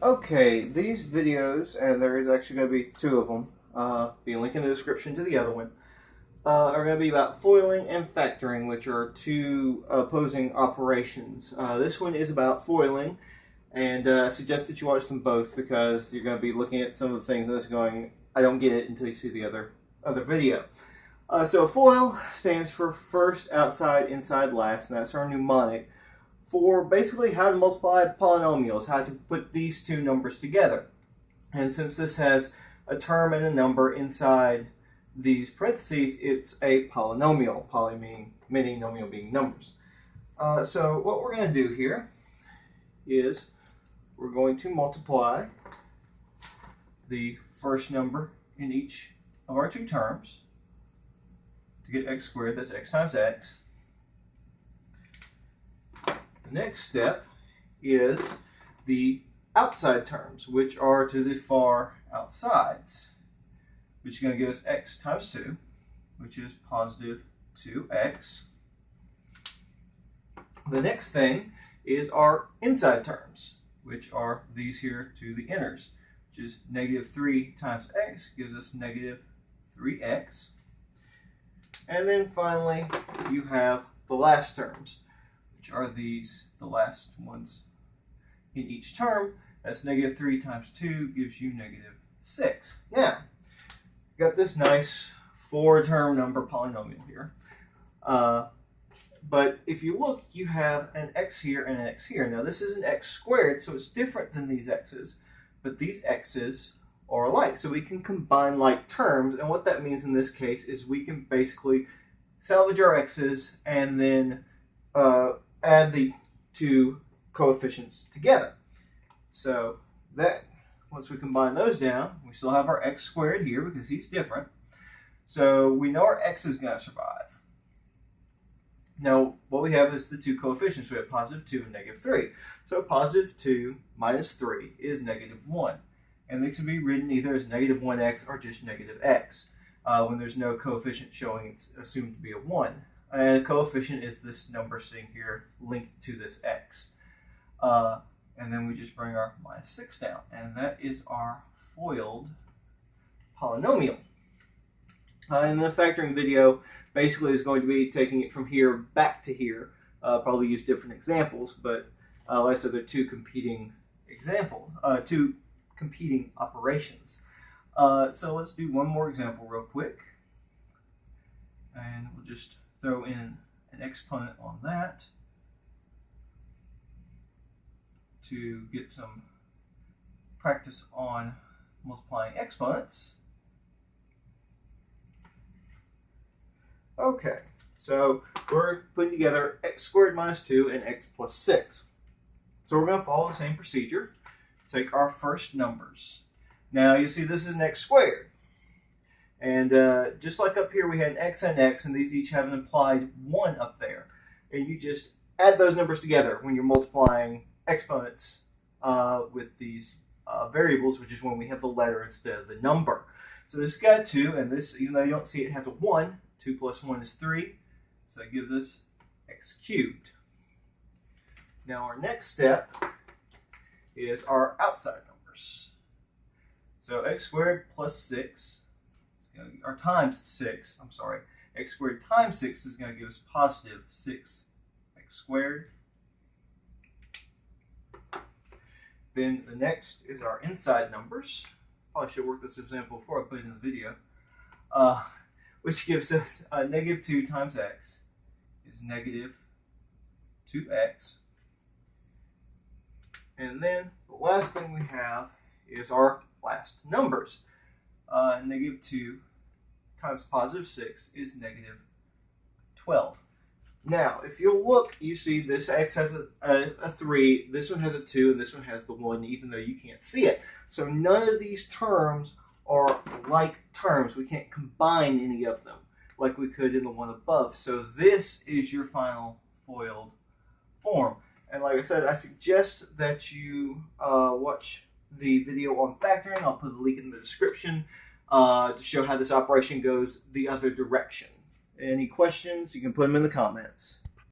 Okay, these videos, and there is actually going to be two of them, be a link in the description to the other one, are going to be about foiling and factoring, which are two opposing operations. This one is about foiling, and I suggest that you watch them both because you're going to be looking at some of the things and this going, I don't get it until you see the other video. So FOIL stands for first, outside, inside, last, and that's our mnemonic for basically how to multiply polynomials, how to put these two numbers together. And since this has a term and a number inside these parentheses, it's a polynomial. Poly meaning many, nomial being numbers. So what we're going to do here is we're going to multiply the first number in each of our two terms to get x squared. That's x times x. The next step is the outside terms, which are to the far outsides, which is going to give us x times 2, which is positive 2x. The next thing is our inside terms, which are these here to the inners, which is negative 3 times x gives us negative 3x. And then finally, you have the last terms, which are these, the last ones in each term. That's negative 3 times 2 gives you negative 6. Now, got this nice 4-term number polynomial here. But if you look, you have an x here and an x here. Now, this is an x squared, so it's different than these x's. But these x's are alike, so we can combine like terms. And what that means in this case is we can basically salvage our x's and then add the two coefficients together. So that, once we combine those down, we still have our x squared here because he's different. So we know our x is going to survive. Now, what we have is the two coefficients. We have positive 2 and negative 3. So positive 2 minus 3 is negative 1. And they can be written either as negative 1x or just negative x. When there's no coefficient showing, it's assumed to be a 1. And a coefficient is this number sitting here linked to this x. And then we just bring our minus 6 down. And that is our FOILed polynomial. In the factoring video, basically is going to be taking it from here back to here. Probably use different examples, but like I said, they're two competing operations. So let's do one more example real quick. And we'll just throw in an exponent on that to get some practice on multiplying exponents. Okay, so we're putting together x squared minus 2 and x plus 6. So we're going to follow the same procedure. Take our first numbers. Now you see this is an x squared. And just like up here we had an x and x, and these each have an implied 1 up there. And you just add those numbers together when you're multiplying exponents with these variables, which is when we have the letter instead of the number. So this has got 2, and this, even though you don't see it, has a 1. 2 plus 1 is 3, so that gives us x cubed. Now our next step is our outside numbers. So x squared plus 6, or times 6, I'm sorry, x squared times 6 is going to give us positive 6x squared. Then the next is our inside numbers. Probably should work this example before I put it in the video. Which gives us negative 2 times x is negative 2x. And then the last thing we have is our last numbers. Negative 2 times positive 6 is negative 12. Now, if you'll look, you see this x has a 3, this one has a 2, and this one has the 1, even though you can't see it. So none of these terms are like terms. We can't combine any of them like we could in the one above. So this is your final FOILed form. And like I said, I suggest that you watch the video on factoring. I'll put a link in the description to show how this operation goes the other direction. Any questions, you can put them in the comments.